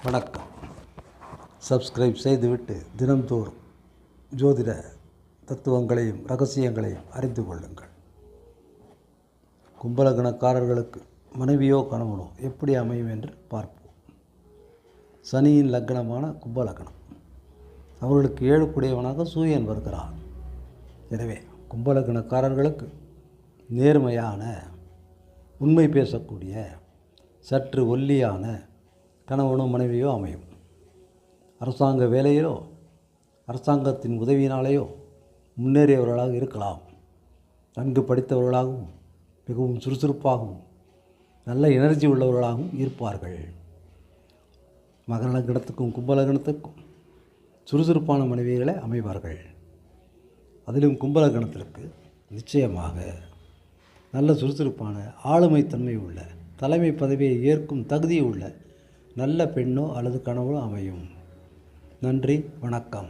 வணக்கம். சப்ஸ்கிரைப் செய்துவிட்டு தினம்தோறும் ஜோதிட தத்துவங்களையும் ரகசியங்களையும் அறிந்து கொள்ளுங்கள். கும்பலக்கணக்காரர்களுக்கு மனைவியோ கணவனோ எப்படி அமையும் என்று பார்ப்போம். சனியின் லக்னமான கும்பலக்கணம், அவர்களுக்கு 7 கூடியவனாக சூரியன் வருகிறார். எனவே கும்பலக்கணக்காரர்களுக்கு நேர்மையான, உண்மை பேசக்கூடிய, சற்று ஒல்லியான கணவனோ மனைவியோ அமையும். அரசாங்க வேலையிலோ அரசாங்கத்தின் உதவியினாலேயோ முன்னேறியவர்களாக இருக்கலாம். நன்கு படித்தவர்களாகவும் மிகவும் சுறுசுறுப்பாகவும் நல்ல எனர்ஜி உள்ளவர்களாகவும் இருப்பார்கள். மகர லக்னத்துக்கும் கும்பலக்கணத்துக்கும் சுறுசுறுப்பான மனைவிகளை அமைவார்கள். அதிலும் கும்பலக்கணத்திற்கு நிச்சயமாக நல்ல சுறுசுறுப்பான ஆளுமைத்தன்மை உள்ள, தலைமை பதவியை ஏற்கும் தகுதி உள்ள நல்ல பெண்ணோ அல்லது கணவனோ அமையும். நன்றி, வணக்கம்.